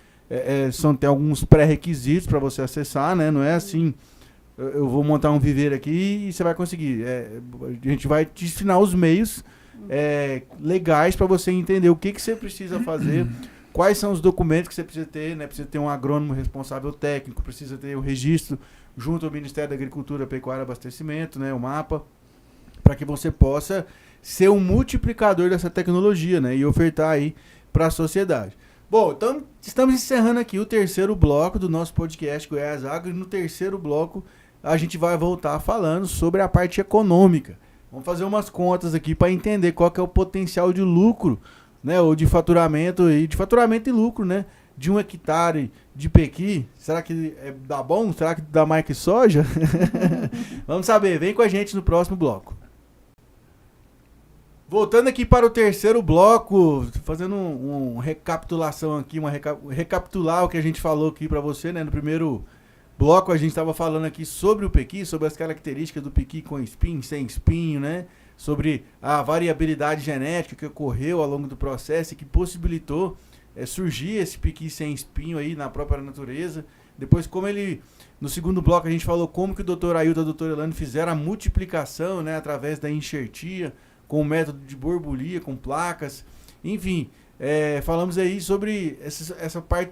tem alguns pré-requisitos para você acessar, né? Não é assim, eu vou montar um viveiro aqui e você vai conseguir. A gente vai te ensinar os meios legais para você entender o que você precisa fazer, quais são os documentos que você precisa ter, né? Precisa ter um agrônomo responsável técnico, precisa ter o registro junto ao Ministério da Agricultura, Pecuária e Abastecimento, né? O MAPA, para que você possa ser um multiplicador dessa tecnologia, né? E ofertar aí para a sociedade. Bom, então estamos encerrando aqui o terceiro bloco do nosso podcast Goiás Agro, e no terceiro bloco a gente vai voltar falando sobre a parte econômica. Vamos fazer umas contas aqui para entender qual que é o potencial de lucro, né? Ou de faturamento e lucro, né? De 1 hectare de pequi. Será que dá bom? Será que dá mais que soja? Vamos saber. Vem com a gente no próximo bloco. Voltando aqui para o terceiro bloco, fazendo uma recapitulação aqui, recapitular o que a gente falou aqui para você, né? No primeiro bloco a gente estava falando aqui sobre o pequi, sobre as características do pequi com espinho, sem espinho, né? Sobre a variabilidade genética que ocorreu ao longo do processo e que possibilitou surgir esse pequi sem espinho aí na própria natureza. Depois, no segundo bloco a gente falou como que o Dr. Ailton e a Dr. Elane fizeram a multiplicação, né? Através da enxertia, com o método de borbulia, com placas, enfim, falamos aí sobre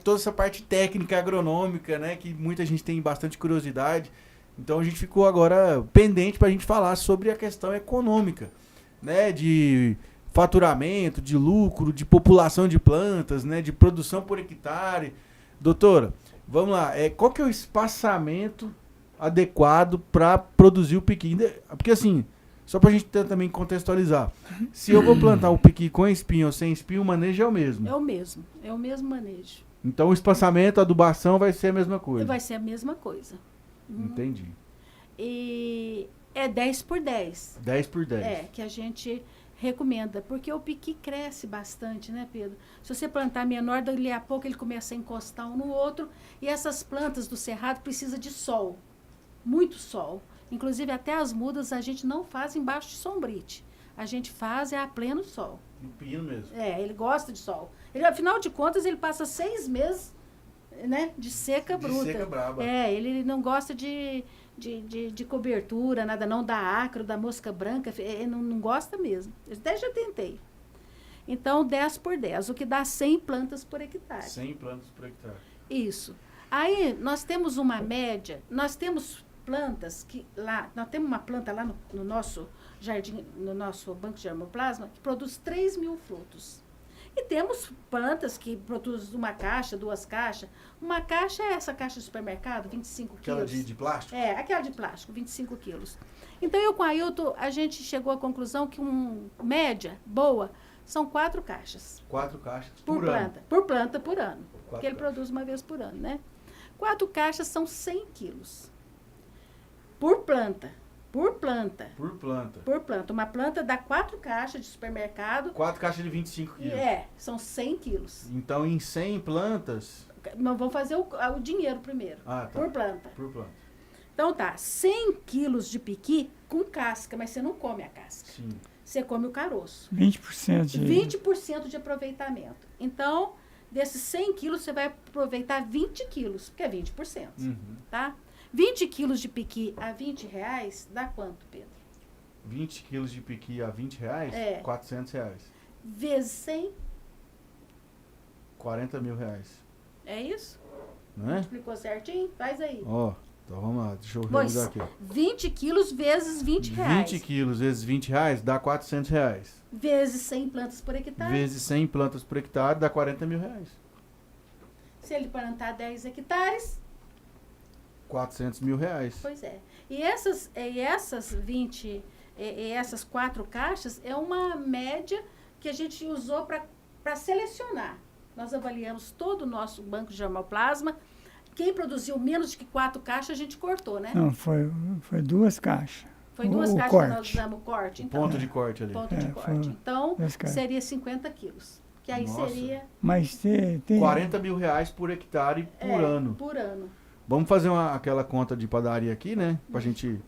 toda essa parte técnica agronômica, né, que muita gente tem bastante curiosidade. Então a gente ficou agora pendente para a gente falar sobre a questão econômica, né, de faturamento, de lucro, de população de plantas, né, de produção por hectare. Doutora, vamos lá, qual que é o espaçamento adequado para produzir o piqui. Porque assim, só pra gente também contextualizar. Se eu vou plantar o piqui com espinho ou sem espinho, o manejo é o mesmo. É o mesmo manejo. Então o espaçamento, a adubação vai ser a mesma coisa. Vai ser a mesma coisa. Entendi. E é 10 por 10. 10 por 10. É, que a gente recomenda, porque o piqui cresce bastante, né, Pedro? Se você plantar menor, dali a pouco ele começa a encostar um no outro, e essas plantas do cerrado precisam de sol, muito sol. Inclusive, até as mudas a gente não faz embaixo de sombrite. A gente faz a pleno sol. No pino mesmo. É, ele gosta de sol. Ele, afinal de contas, ele passa 6 meses, né, de seca bruta. De seca braba. É, ele não gosta de cobertura, nada não, da acro, da mosca branca, ele não gosta mesmo. Eu até já tentei. Então, 10 por 10, o que dá 100 plantas por hectare. 100 plantas por hectare. Isso. Aí, nós temos uma média, nós temos plantas que lá, nós temos uma planta lá no nosso jardim, no nosso banco de germoplasma, que produz 3.000 frutos. E temos plantas que produzem uma caixa, 2 caixas. Uma caixa é essa caixa de supermercado, 25 Aquela quilos. de plástico? É, aquela de plástico, 25 quilos. Então, eu com a Ailton, a gente chegou à conclusão que média, boa, são 4 caixas. 4 caixas Por planta. Por planta, por ano. Porque ele caixas. produz uma vez por ano, né? 4 caixas são 100 quilos. Por planta. Por planta. Por planta. Por planta. Uma planta dá 4 caixas de supermercado. 4 caixas de 25 quilos. É, são 100 quilos. Então, em 100 plantas... Nós vamos fazer o dinheiro primeiro. Ah, tá. Por planta. Por planta. Então tá, 100 quilos de piqui com casca, mas você não come a casca. Sim. Você come o caroço. 20% de... 20% de aproveitamento. Então, desses 100 quilos, você vai aproveitar 20 quilos, que é 20%. Tá? 20 quilos de piqui a R$20 dá quanto, Pedro? 20 quilos de piqui a R$20? É. R$400. Vezes 100, 40 mil reais. é isso? Não é? Explicou certinho? Faz aí. Ó, então vamos lá. Deixa eu Pois, revisar aqui. 20 quilos vezes R$20. 20 quilos vezes R$20 dá R$400. Vezes 100 plantas por hectare. Vezes 100 plantas por hectare dá 40 mil reais. Se ele plantar 10 hectares, 400 mil reais. pois é. E essas 20, essas 4 caixas é uma média que a gente usou para selecionar. Nós avaliamos todo o nosso banco de germoplasma. Quem produziu menos de que 4 caixas, a gente cortou, né? Não, foi 2 caixas. Foi 2 o caixas corte. que nós usamos o corte. Então, Ponto de corte ali. ponto de É, corte. foi Então, 2 caixas. seria 50 quilos. Que aí Nossa. seria... Mas tem 40 mil reais por hectare por ano. Por ano. Vamos fazer aquela conta de padaria aqui, né? Pra gente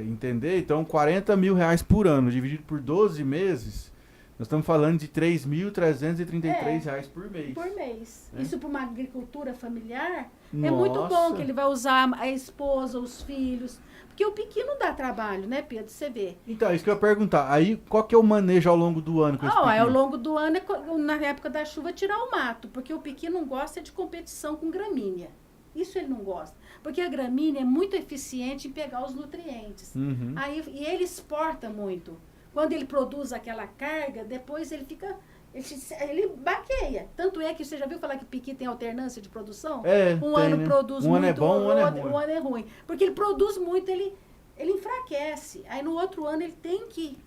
entender. Então, 40 mil reais por ano, dividido por 12 meses, nós estamos falando de R$3.333 por mês. Por mês. É. Isso para uma agricultura familiar é Nossa. muito bom, que ele vai usar a esposa, os filhos. Porque o piqui não dá trabalho, né, Pedro? Você vê. Então, isso que eu ia perguntar. Aí, qual que é o manejo ao longo do ano com esse Ao piqui? longo do ano, na época da chuva, tirar o mato. Porque o piqui não gosta de competição com gramínea. Isso ele não gosta. Porque a gramínea é muito eficiente em pegar os nutrientes. Uhum. Aí, e ele exporta muito. Quando ele produz aquela carga, depois ele fica... Ele baqueia. Tanto é que você já viu falar que piqui tem alternância de produção? Um ano né? produz um muito, ano é bom, um ano é ruim. um ano é ruim. Porque ele produz muito, ele enfraquece. Aí no outro ano ele tem que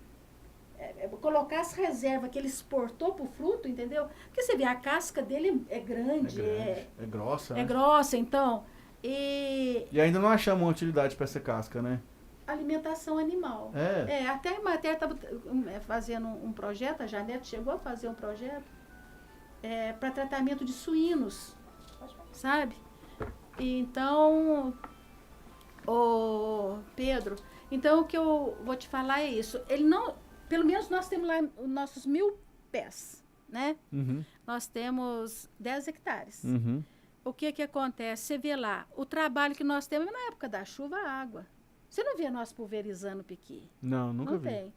colocar as reservas que ele exportou pro fruto, entendeu? Porque você vê, a casca dele é grande, É grossa, né? é grossa, então. E E ainda não achamos uma utilidade para essa casca, né? alimentação animal. É. Até a Matéria estava fazendo um projeto, a Janete chegou a fazer um projeto para tratamento de suínos, sabe? E então, Pedro, então o que eu vou te falar é isso. Ele não, pelo menos nós temos lá os nossos 1.000 pés, né? Uhum. Nós temos 10 hectares. Uhum. O que acontece? Você vê lá, o trabalho que nós temos na época da chuva, a água. Você não vê nós pulverizando piqui. Não, nunca Não vi. tem.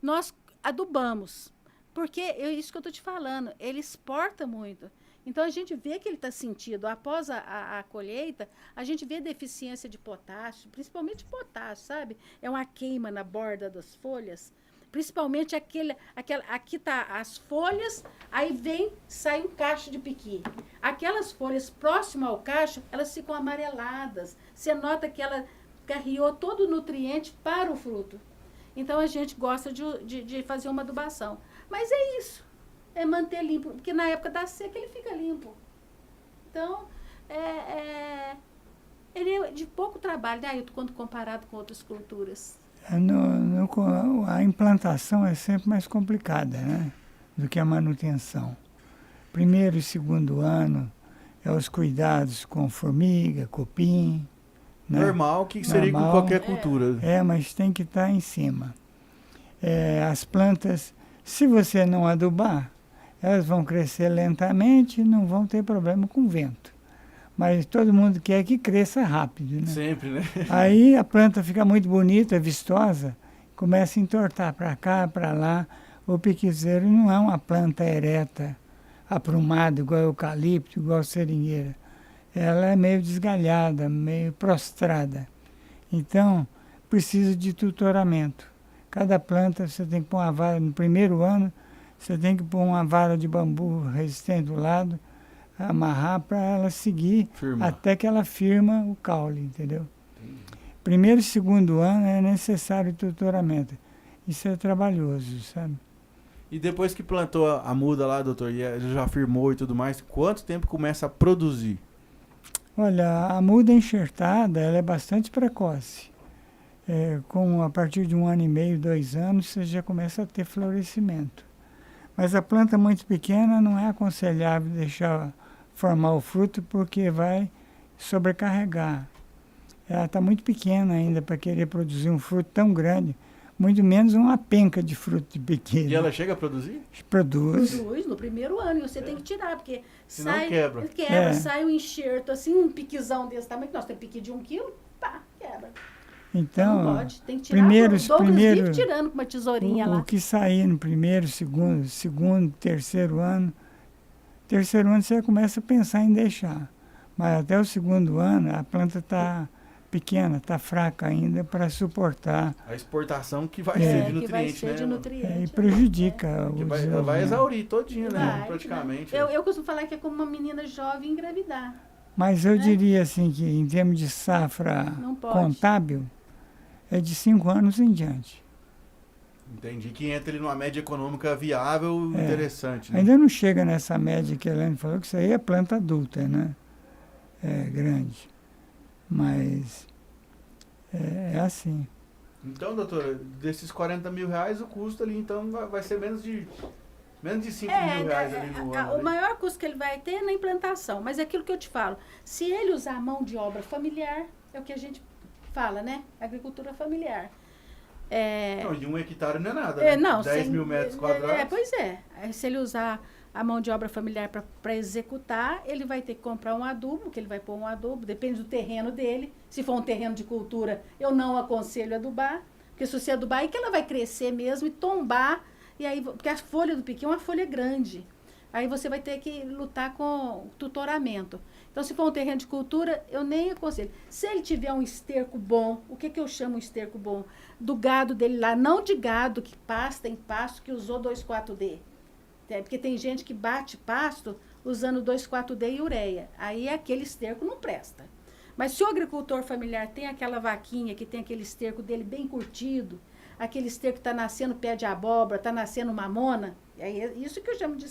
Nós adubamos. Porque é isso que eu estou te falando. Ele exporta muito. Então, a gente vê que ele está sentido. Após a colheita, a gente vê deficiência de potássio, principalmente potássio, sabe? É uma queima na borda das folhas. Principalmente aqui tá as folhas, aí sai um cacho de piqui. Aquelas folhas próximas ao cacho, elas ficam amareladas. Você nota que ela carreou todo o nutriente para o fruto. Então, a gente gosta de fazer uma adubação. Mas é isso, é manter limpo, porque na época da seca ele fica limpo. Então, ele é de pouco trabalho, né, Ailton, quando comparado com outras culturas. A implantação é sempre mais complicada, né, do que a manutenção. Primeiro e segundo ano é os cuidados com formiga, cupim. Né? Normal, que seria com qualquer cultura. Mas tem que estar em cima. As plantas, se você não adubar, elas vão crescer lentamente e não vão ter problema com vento. Mas todo mundo quer que cresça rápido, né? Sempre, né? Aí a planta fica muito bonita, vistosa, começa a entortar para cá, para lá. O piquezeiro não é uma planta ereta, aprumada, igual eucalipto, igual seringueira. Ela é meio desgalhada, meio prostrada. Então, precisa de tutoramento. Cada planta você tem que pôr uma vara, no primeiro ano, você tem que pôr uma vara de bambu resistente do lado, amarrar para ela seguir até que ela firma o caule, entendeu? Primeiro e segundo ano é necessário tutoramento. Isso é trabalhoso, sabe? E depois que plantou a muda lá, doutor, e já firmou e tudo mais, quanto tempo começa a produzir? Olha, a muda enxertada, ela é bastante precoce. A partir de 1 ano e meio, 2 anos, você já começa a ter florescimento. Mas a planta muito pequena não é aconselhável deixar formar o fruto, porque vai sobrecarregar. Ela está muito pequena ainda para querer produzir um fruto tão grande, muito menos uma penca de fruto pequeno. E ela chega a produzir? Produz no primeiro ano, e você tem que tirar, porque senão sai, quebra. Sai um enxerto, assim, um piquezão desse tamanho, que nós temos pique de 1 quilo, pá, quebra. Então, não pode, tem que tirar. Vive tirando com uma tesourinha lá. O que sair no primeiro, segundo, terceiro ano você começa a pensar em deixar. Mas até o segundo ano, a planta está pequena, está fraca ainda para suportar. A exportação que vai ser de nutriente, vai ser de nutriente. E prejudica o ela vai exaurir todinho, né? Praticamente. Eu costumo falar que é como uma menina jovem engravidar. Mas eu diria assim que em termos de safra contábil, é de 5 anos em diante. Entendi. Que entra ali numa média econômica viável e interessante. Né? Ainda não chega nessa média que a Helene falou, que isso aí é planta adulta, né? É grande. Mas é assim. Então, doutora, desses 40 mil reais, o custo ali, então, vai ser menos de 5 mil reais ali no ano. O maior custo que ele vai ter é na implantação. Mas é aquilo que eu te falo. Se ele usar a mão de obra familiar, é o que a gente fala, né? Agricultura familiar. Não, e 1 hectare não é nada, né? Não, 10 mil metros quadrados. Pois é. Se ele usar a mão de obra familiar para executar, ele vai ter que comprar um adubo, que ele vai pôr um adubo, depende do terreno dele. Se for um terreno de cultura, eu não aconselho adubar, porque se você adubar, aí que ela vai crescer mesmo e tombar, e aí, porque a folha do piqui é uma folha grande. Aí você vai ter que lutar com tutoramento. Então, se for um terreno de cultura, eu nem aconselho. Se ele tiver um esterco bom, o que eu chamo de esterco bom? Do gado dele lá, não de gado que pasta em pasto, que usou 2,4-D. Porque tem gente que bate pasto usando 2,4-D e ureia. Aí aquele esterco não presta. Mas se o agricultor familiar tem aquela vaquinha que tem aquele esterco dele bem curtido, aquele esterco que está nascendo pé de abóbora, está nascendo mamona, é isso que eu chamo de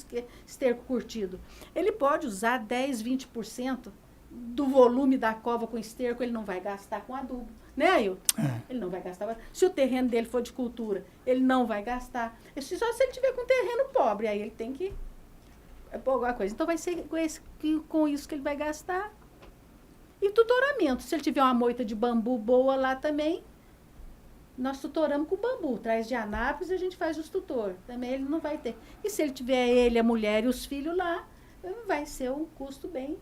esterco curtido. Ele pode usar 10, 20% do volume da cova com esterco, ele não vai gastar com adubo. Né, Ailton? Ele não vai gastar. Se o terreno dele for de cultura, ele não vai gastar. Só se ele tiver com terreno pobre, aí ele tem que pôr alguma coisa. Então vai ser com isso que ele vai gastar. E tutoramento. Se ele tiver uma moita de bambu boa lá também, nós tutoramos com bambu. Traz de Anápolis e a gente faz os tutor. Também ele não vai ter. E se ele tiver ele, a mulher e os filhos lá, vai ser um custo bem...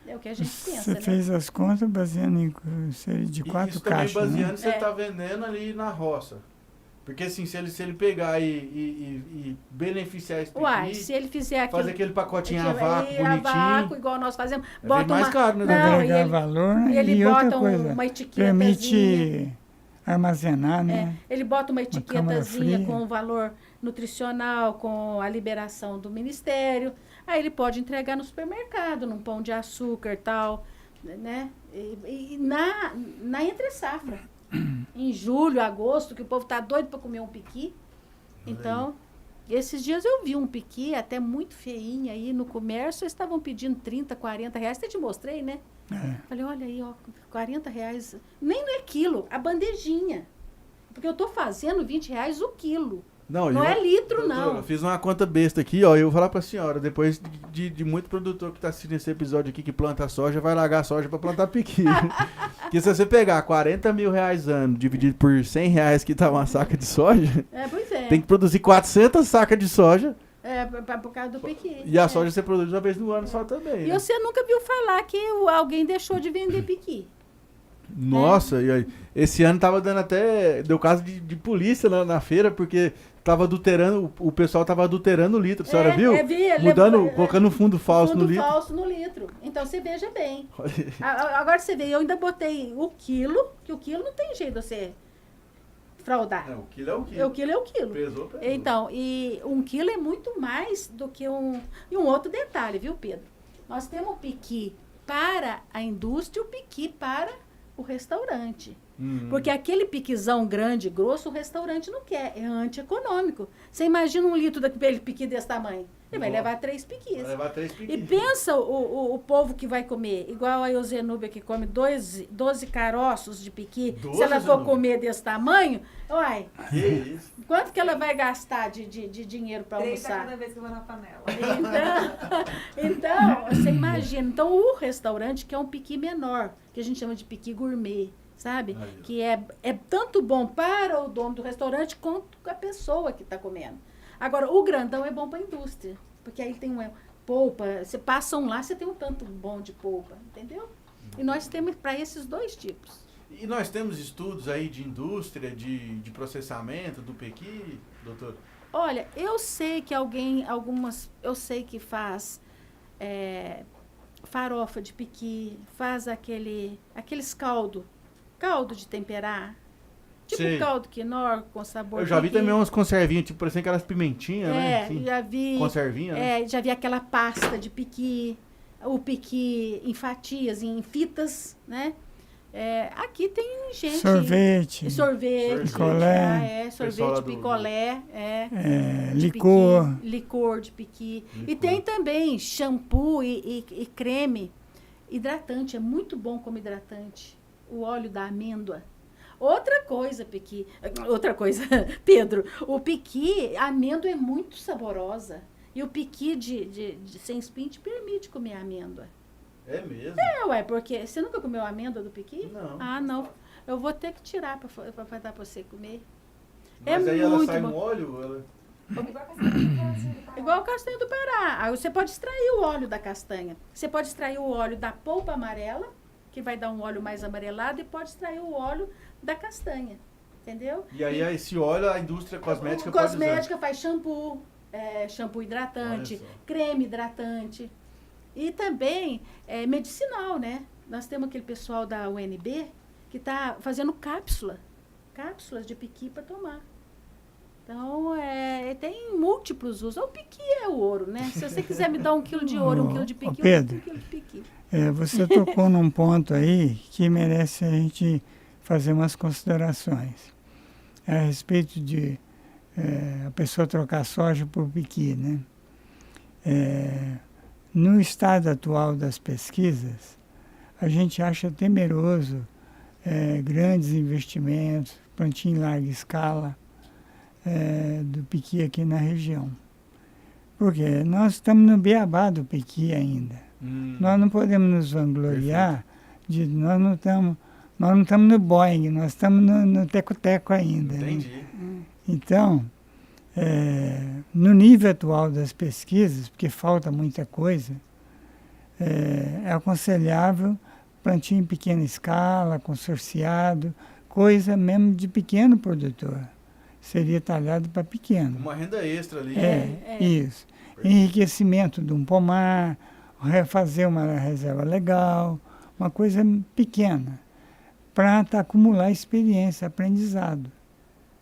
É o que a gente pensa, Você fez as contas baseando em série de 4 caixas, também baseando né? Você está vendendo ali na roça. Porque assim, se ele pegar e beneficiar esse piqui, se ele fizer aquilo, fazer aquele pacotinho a vácuo bonitinho, a vácuo, igual nós fazemos, bota mais caro, né? Agregar valor, ele e bota outra coisa, uma etiqueta. Permite armazenar, né? Ele bota uma câmara etiquetazinha fria. com o valor nutricional, com a liberação do Ministério. Aí ele pode entregar no supermercado, num pão de açúcar e tal, né? E na entre-safra. Em julho, agosto, que o povo tá doido para comer um piqui. Então, esses dias eu vi um piqui até muito feinho aí no comércio, eles estavam pedindo 30, 40 reais. Até te mostrei, né? Falei, olha aí, ó, 40 reais. Nem não é quilo, a bandejinha. Porque eu tô fazendo 20 reais o quilo. Não é litro, não. Eu fiz uma conta besta aqui, ó. Eu vou falar pra senhora, depois de muito produtor que tá assistindo esse episódio aqui que planta soja, vai largar soja pra plantar piqui. Porque se você pegar 40 mil reais ano, dividido por 100 reais que tá uma saca de soja, Pois é. tem que produzir 400 sacas de soja. Por causa do piqui. E a soja você produz uma vez no ano só também. E né? você nunca viu falar que alguém deixou de vender piqui. Nossa, e aí, esse ano tava dando até. Deu caso de polícia na feira, porque tava adulterando, o pessoal tava adulterando o litro. A senhora viu? Colocando fundo falso no litro. Falso no litro. Então você veja bem. Agora você vê, eu ainda botei o quilo, que o quilo não tem jeito de você fraudar. Não, o quilo é o quilo. O quilo é o quilo. Pesou. Então, e 1 quilo é muito mais do que um. E um outro detalhe, viu, Pedro? Nós temos o piqui para a indústria e o piqui para o restaurante. Porque aquele piquizão grande, grosso, o restaurante não quer. É antieconômico. Você imagina um litro daquele piqui desse tamanho. Ele vai levar 3 piquis. Vai levar 3 piquis. E pensa o povo que vai comer. Igual a Euzenúbia que come 12 caroços de piqui. 12, se ela for comer desse tamanho, uai, Que isso? quanto que ela vai gastar de dinheiro para 3 a almoçar? cada vez que eu vou na panela. Então, você imagina. Então, o restaurante que é um piqui menor, que a gente chama de piqui gourmet, sabe? Que é tanto bom para o dono do restaurante quanto a pessoa que está comendo. Agora, o grandão é bom para a indústria, porque aí tem uma polpa, você passa lá, você tem um tanto bom de polpa, entendeu? E nós temos para esses 2 tipos. E nós temos estudos aí de indústria, de processamento do pequi, doutor? Olha, eu sei que eu sei que faz farofa de piqui, faz aqueles caldo de temperar, tipo Sei. caldo quinor com sabor Eu já vi piqui. também umas conservinhas, tipo, parecendo aquelas pimentinhas, né? Assim, já vi. conservinha, né? Já vi aquela pasta de piqui, o piqui em fatias, em fitas, né? Aqui tem gente... Sorvete, Picolé. picolé. Pessoal lá Sorvete, picolé, de licor. piqui, licor de piqui. E Licor. tem também shampoo e creme. Hidratante, é muito bom como hidratante. O óleo da amêndoa. Outra coisa, Pedro, o piqui, a amêndoa é muito saborosa. E o piqui de sem espinho te permite comer amêndoa. É mesmo? Ué, porque você nunca comeu amêndoa do piqui? Não. Ah, não. Eu vou ter que tirar para dar para você comer. Mas é aí ela muito sai bom. no óleo? Igual a castanha do Pará. Aí você pode extrair o óleo da castanha. Você pode extrair o óleo da polpa amarela, que vai dar um óleo mais amarelado, e pode extrair o óleo da castanha. Entendeu? E aí esse óleo a indústria cosmética Cosmética faz shampoo, shampoo hidratante, Olha só. creme hidratante. E também medicinal, né? Nós temos aquele pessoal da UNB que está fazendo cápsulas de piqui para tomar. Então, tem múltiplos usos. O piqui é o ouro, né? Se você quiser me dar 1 quilo de ouro, 1 quilo de piqui, Pedro, 1 quilo de piqui. Você tocou num ponto aí que merece a gente fazer umas considerações. A respeito de a pessoa trocar soja por piqui, né? No estado atual das pesquisas, a gente acha temeroso grandes investimentos, plantio em larga escala do piqui aqui na região. Porque nós estamos no beabá do piqui ainda. Nós não podemos nos vangloriar de nós não estamos no Boeing, nós estamos no teco-teco ainda. Entendi. Né? Então, no nível atual das pesquisas, porque falta muita coisa, é aconselhável plantio em pequena escala, consorciado, coisa mesmo de pequeno produtor. Seria talhado para pequeno. Uma renda extra ali. Isso. Enriquecimento de um pomar, refazer uma reserva legal, uma coisa pequena, para acumular experiência, aprendizado.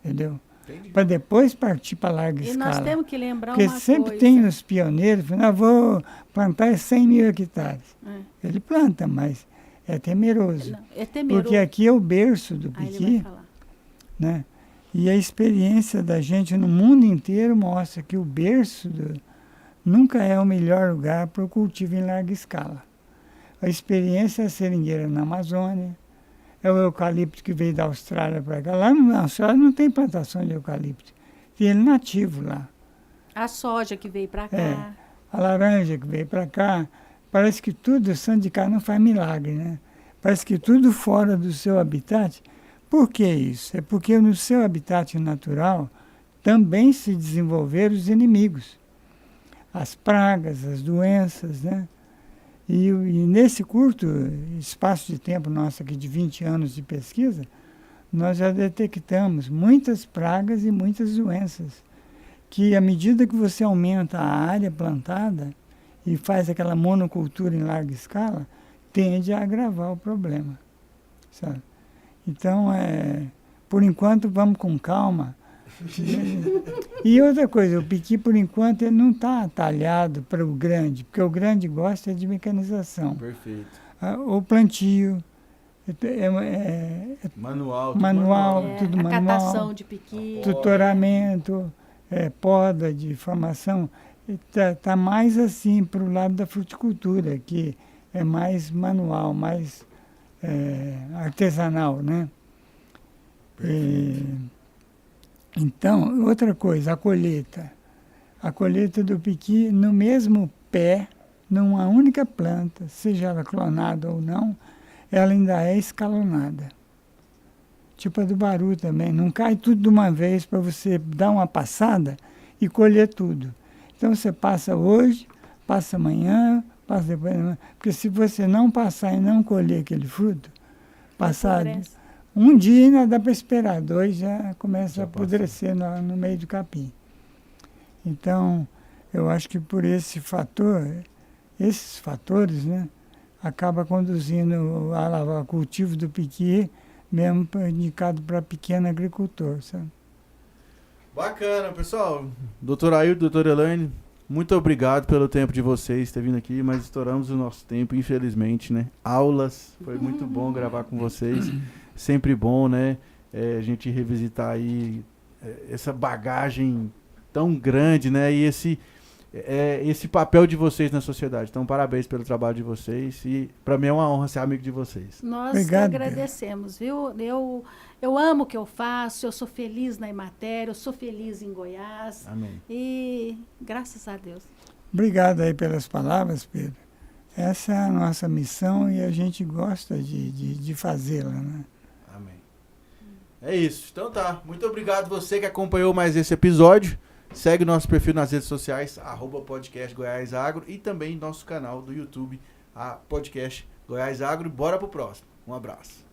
Entendeu? Entendi. Para depois partir para larga E escala. nós temos que lembrar Porque uma sempre coisa. tem os pioneiros, falando, vou plantar 100 mil hectares. É. Ele planta, mas é temeroso. Não, é temeroso. Porque aqui é o berço do Aí ele piqui, vai falar. né? E a experiência da gente no mundo inteiro mostra que o berço nunca é o melhor lugar para o cultivo em larga escala. A experiência é a seringueira na Amazônia, é o eucalipto que veio da Austrália para cá. Lá na Austrália não tem plantação de eucalipto, tem ele nativo lá. A soja que veio para cá. É. A laranja que veio para cá, parece que tudo, santo de cá não faz milagre, né? Parece que tudo fora do seu habitat. Por que isso? É porque no seu habitat natural também se desenvolveram os inimigos, as pragas, as doenças, né? E nesse curto espaço de tempo nosso aqui de 20 anos de pesquisa, nós já detectamos muitas pragas e muitas doenças, que à medida que você aumenta a área plantada e faz aquela monocultura em larga escala, tende a agravar o problema, sabe? Então, por enquanto, vamos com calma. E outra coisa, o piqui, por enquanto, ele não está talhado para o grande, porque o grande gosta de mecanização. Perfeito. O plantio, Manual. tudo a manual. catação de piqui. Tutoramento, poda de formação, está mais assim para o lado da fruticultura, que é mais manual, mais artesanal, né? Então, outra coisa, a colheita. A colheita do piqui no mesmo pé, numa única planta, seja ela clonada ou não, ela ainda é escalonada. Tipo a do baru também, não cai tudo de uma vez para você dar uma passada e colher tudo. Então você passa hoje, passa amanhã, passa depois, porque se você não passar e não colher aquele fruto, passar um dia ainda dá para esperar, 2 já começa a apodrecer no meio do capim. Então, eu acho que por esses fatores, né, acaba conduzindo ao cultivo do piqui, mesmo indicado para pequeno agricultor, sabe? Bacana, pessoal. Doutor Ailton, doutora Elaine, muito obrigado pelo tempo de vocês ter vindo aqui, mas estouramos o nosso tempo, infelizmente, né? Aulas, foi muito bom gravar com vocês. Sempre bom, né? A gente revisitar aí essa bagagem tão grande, né? E esse papel de vocês na sociedade. Então, parabéns pelo trabalho de vocês e para mim é uma honra ser amigo de vocês. Nós Obrigado, agradecemos, viu? Eu amo o que eu faço, eu sou feliz na Emater, eu sou feliz em Goiás. Amém. E graças a Deus. Obrigado aí pelas palavras, Pedro. Essa é a nossa missão e a gente gosta de fazê-la, né? Amém. É isso. Então tá. Muito obrigado você que acompanhou mais esse episódio. Segue o nosso perfil nas redes sociais, @podcast Goiás Agro, e também nosso canal do YouTube, a Podcast Goiás Agro. Bora pro próximo. Um abraço.